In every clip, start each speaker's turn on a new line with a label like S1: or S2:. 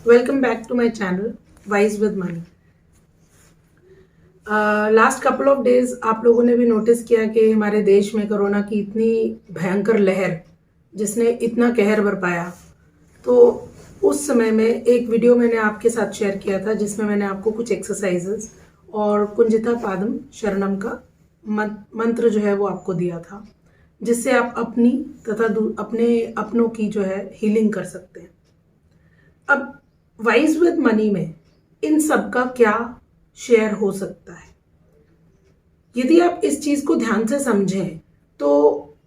S1: Welcome back to my channel Wise with Money. Last couple of days आप लोगों ने भी नोटिस किया कि हमारे देश में कोरोना की इतनी भयंकर लहर जिसने इतना कहर बरपाया, तो उस समय में एक वीडियो मैंने आपके साथ शेयर किया था जिसमें मैंने आपको कुछ एक्सरसाइजेस और कुंजिता पादम शरणम का मंत्र जो है वो आपको दिया था, जिससे आप अपनी तथा अपने अपनों की जो है हीलिंग कर सकते हैं। अब वाइज विद मनी में इन सब का क्या शेयर हो सकता है? यदि आप इस चीज को ध्यान से समझें तो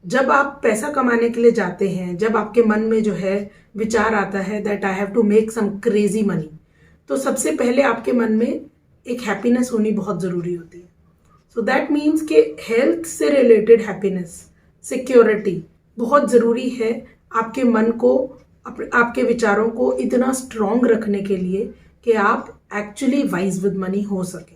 S1: जब आप पैसा कमाने के लिए जाते हैं, जब आपके मन में जो है विचार आता है that I have to make some crazy money, तो सबसे पहले आपके मन में एक हैप्पीनेस होनी बहुत जरूरी होती है। सो दैट मीन्स कि हेल्थ से रिलेटेड हैप्पीनेस, सिक्योरिटी बहुत ज़रूरी है आपके मन को, आपके विचारों को इतना स्ट्रॉन्ग रखने के लिए कि आप एक्चुअली वाइज विद मनी हो सके।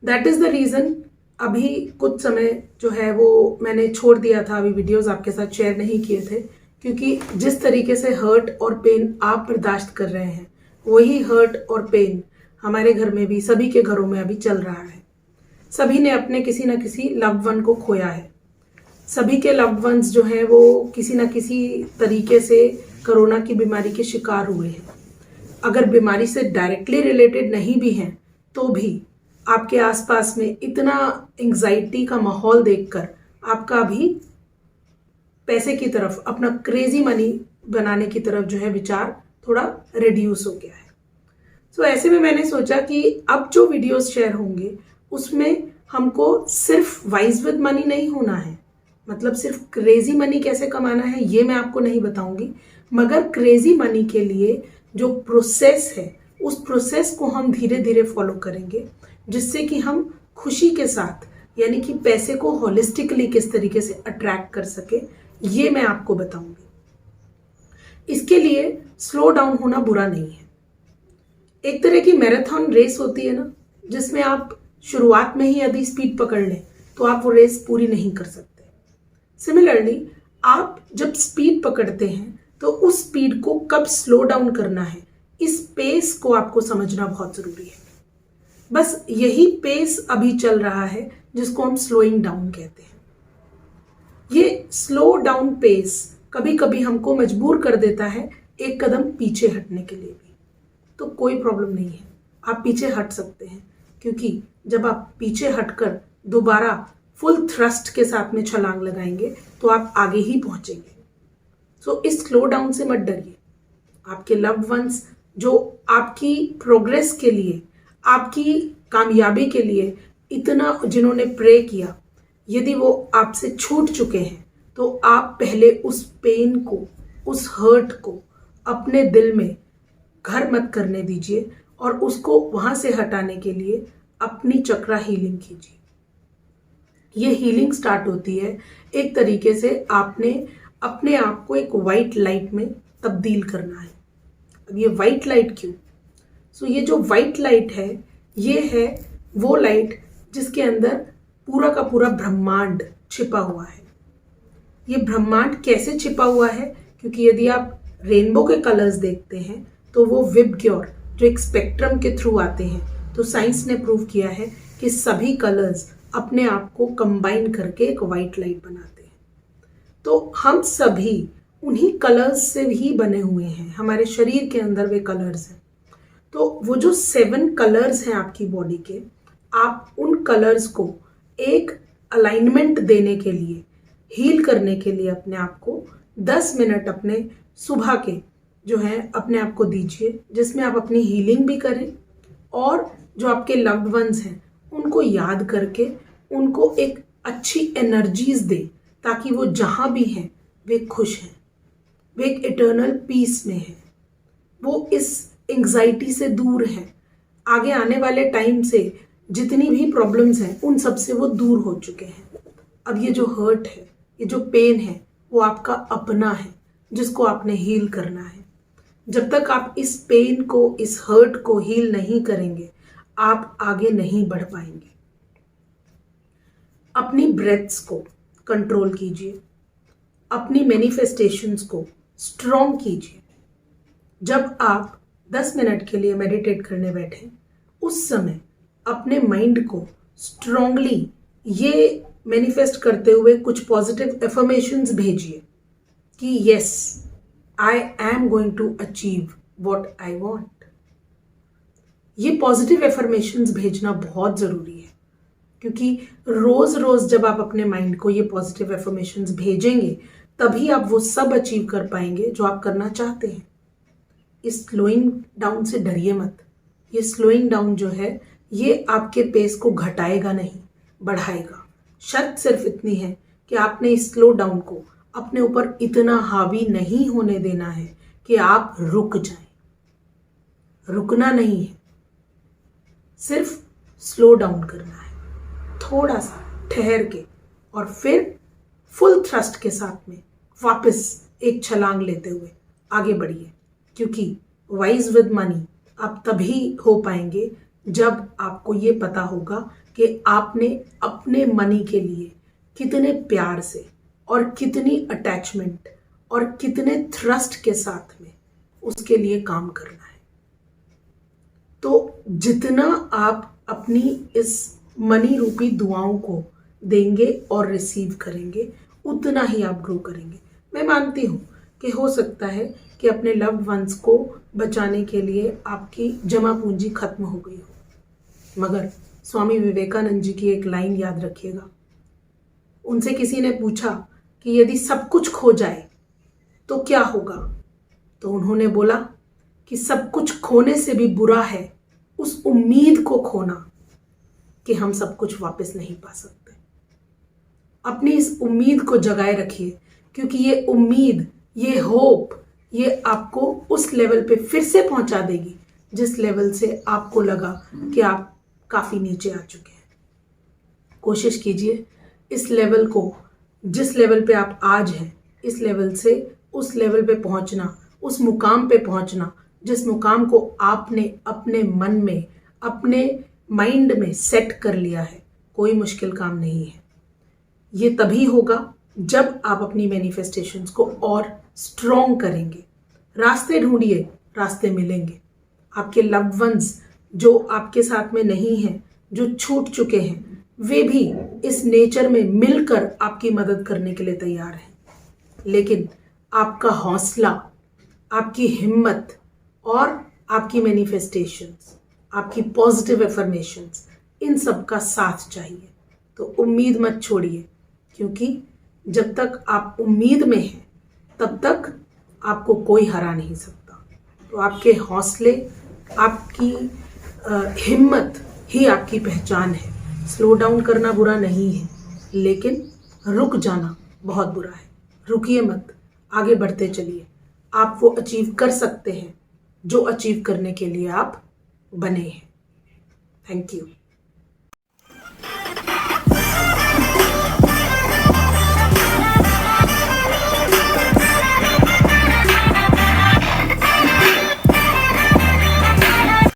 S1: दैट इज़ द रीज़न अभी कुछ समय जो है वो मैंने छोड़ दिया था, अभी वीडियोस आपके साथ शेयर नहीं किए थे, क्योंकि जिस तरीके से हर्ट और पेन आप बर्दाश्त कर रहे हैं वही हर्ट और पेन हमारे घर में भी, सभी के घरों में अभी चल रहा है। सभी ने अपने किसी न किसी लव्ड वन को खोया है। सभी के लव्ड वंस जो हैं वो किसी न किसी तरीके से कोरोना की बीमारी के शिकार हुए हैं। अगर बीमारी से डायरेक्टली रिलेटेड नहीं भी हैं तो भी आपके आसपास में इतना एंग्जाइटी का माहौल देखकर आपका भी पैसे की तरफ, अपना क्रेजी मनी बनाने की तरफ जो है विचार थोड़ा रिड्यूस हो गया है। सो ऐसे में मैंने सोचा कि अब जो वीडियोस शेयर होंगे उसमें हमको सिर्फ वाइज विद मनी नहीं होना है, मतलब सिर्फ क्रेजी मनी कैसे कमाना है ये मैं आपको नहीं बताऊंगी, मगर क्रेजी मनी के लिए जो प्रोसेस है उस प्रोसेस को हम धीरे धीरे फॉलो करेंगे, जिससे कि हम खुशी के साथ, यानी कि पैसे को होलिस्टिकली किस तरीके से अट्रैक्ट कर सके ये मैं आपको बताऊंगी। इसके लिए स्लो डाउन होना बुरा नहीं है। एक तरह की मैराथन रेस होती है ना, जिसमें आप शुरुआत में ही यदि स्पीड पकड़ लें तो आप वो रेस पूरी नहीं कर सकते। सिमिलरली आप जब स्पीड पकड़ते हैं तो उस स्पीड को कब स्लो डाउन करना है, इस पेस को आपको समझना बहुत जरूरी है। बस यही पेस अभी चल रहा है जिसको हम स्लोइंग डाउन कहते हैं। ये स्लो डाउन पेस कभी कभी हमको मजबूर कर देता है एक कदम पीछे हटने के लिए भी, तो कोई प्रॉब्लम नहीं है, आप पीछे हट सकते हैं, क्योंकि जब आप पीछे हटकर दोबारा फुल थ्रस्ट के साथ में छलांग लगाएंगे तो आप आगे ही पहुंचेंगे। सो इस स्लो डाउन से मत डरिए। आपके लव्ड वंस जो आपकी प्रोग्रेस के लिए, आपकी कामयाबी के लिए इतना जिन्होंने प्रे किया, यदि वो आपसे छूट चुके हैं तो आप पहले उस पेन को, उस हर्ट को अपने दिल में घर मत करने दीजिए और उसको वहां से हटाने के लिए अपनी चक्रा हीलिंग कीजिए। ये हीलिंग स्टार्ट होती है एक तरीके से आपने अपने आप को एक वाइट लाइट में तब्दील करना है। अब ये वाइट लाइट क्यों? सो ये जो वाइट लाइट है ये है वो लाइट जिसके अंदर पूरा का पूरा ब्रह्मांड छिपा हुआ है। ये ब्रह्मांड कैसे छिपा हुआ है? क्योंकि यदि आप रेनबो के कलर्स देखते हैं तो वो विबग्योर जो एक स्पेक्ट्रम के थ्रू आते हैं, तो साइंस ने प्रूव किया है कि सभी कलर्स अपने आप को कंबाइन करके एक वाइट लाइट बनाते हैं। तो हम सभी उन्हीं कलर्स से ही बने हुए हैं, हमारे शरीर के अंदर वे कलर्स हैं। तो वो जो 7 कलर्स हैं आपकी बॉडी के, आप उन कलर्स को एक अलाइनमेंट देने के लिए, हील करने के लिए अपने आप को 10 मिनट अपने सुबह के जो है अपने आप को दीजिए, जिसमें आप अपनी हीलिंग भी करें और जो आपके लव्ड वंस हैं उनको याद करके उनको एक अच्छी एनर्जीज दें, ताकि वो जहां भी हैं वे खुश हैं, वे एक इटर्नल पीस में हैं, वो इस एंग्जाइटी से दूर हैं, आगे आने वाले टाइम से जितनी भी प्रॉब्लम्स हैं उन सब से वो दूर हो चुके हैं। अब ये जो हर्ट है, ये जो पेन है, वो आपका अपना है जिसको आपने हील करना है। जब तक आप इस पेन को, इस हर्ट को हील नहीं करेंगे, आप आगे नहीं बढ़ पाएंगे। अपनी ब्रेथ्स को कंट्रोल कीजिए, अपनी मैनिफेस्टेशंस को स्ट्रॉन्ग कीजिए। जब आप 10 मिनट के लिए मेडिटेट करने बैठे, उस समय अपने माइंड को स्ट्रांगली ये मैनिफेस्ट करते हुए कुछ पॉजिटिव एफर्मेशंस भेजिए कि yes, I am going to achieve what I want. ये पॉजिटिव एफर्मेशंस भेजना बहुत ज़रूरी है, क्योंकि रोज़ रोज़ जब आप अपने माइंड को ये पॉजिटिव एफर्मेशंस भेजेंगे, तभी आप वो सब अचीव कर पाएंगे जो आप करना चाहते हैं। इस स्लोइंग डाउन से डरिए मत। ये स्लोइंग डाउन जो है, ये आपके पेस को घटाएगा नहीं, बढ़ाएगा। शर्त सिर्फ इतनी है कि आपने इस स्लो डाउन को अपने ऊपर इतना हावी नहीं होने देना है कि आप रुक जाएं। रुकना नहीं है, सिर्फ स्लो डाउन करना है, थोड़ा सा ठहर के, और फिर फुल थ्रस्ट के साथ में वापस एक छलांग लेते हुए आगे बढ़िए। क्योंकि वाइज विद मनी आप तभी हो पाएंगे जब आपको ये पता होगा कि आपने अपने मनी के लिए कितने प्यार से और कितनी अटैचमेंट और कितने थ्रस्ट के साथ में उसके लिए काम करना है। तो जितना आप अपनी इस मनी रूपी दुआओं को देंगे और रिसीव करेंगे, उतना ही आप ग्रो करेंगे। मैं मानती हूँ कि हो सकता है कि अपने लव्ड वंस को बचाने के लिए आपकी जमा पूंजी खत्म हो गई हो, मगर स्वामी विवेकानंद जी की एक लाइन याद रखिएगा। उनसे किसी ने पूछा कि यदि सब कुछ खो जाए तो क्या होगा, तो उन्होंने बोला कि सब कुछ खोने से भी बुरा है उस उम्मीद को खोना कि हम सब कुछ वापस नहीं पा सकते। अपनी इस उम्मीद को जगाए रखिए, क्योंकि ये उम्मीद, ये होप, ये आपको उस लेवल पे फिर से पहुंचा देगी जिस लेवल से आपको लगा कि आप काफ़ी नीचे आ चुके हैं। कोशिश कीजिए इस लेवल को, जिस लेवल पे आप आज हैं, इस लेवल से उस लेवल पे पहुंचना, उस मुकाम पे पहुंचना जिस मुकाम को आपने अपने मन में, अपने माइंड में सेट कर लिया है। कोई मुश्किल काम नहीं है। ये तभी होगा जब आप अपनी मैनिफेस्टेशंस को और स्ट्रॉन्ग करेंगे। रास्ते ढूंढिए, रास्ते मिलेंगे। आपके लव्ड वंस जो आपके साथ में नहीं हैं, जो छूट चुके हैं, वे भी इस नेचर में मिलकर आपकी मदद करने के लिए तैयार हैं। लेकिन आपका हौसला, आपकी हिम्मत और आपकी मैनिफेस्टेशंस, आपकी पॉजिटिव एफर्मेशंस, इन सब का साथ चाहिए। तो उम्मीद मत छोड़िए, क्योंकि जब तक आप उम्मीद में हैं तब तक आपको कोई हरा नहीं सकता। तो आपके हौसले, आपकी हिम्मत ही आपकी पहचान है। स्लो डाउन करना बुरा नहीं है, लेकिन रुक जाना बहुत बुरा है। रुकिए मत, आगे बढ़ते चलिए। आप वो अचीव कर सकते हैं जो अचीव करने के लिए आप बने हैं। Thank you.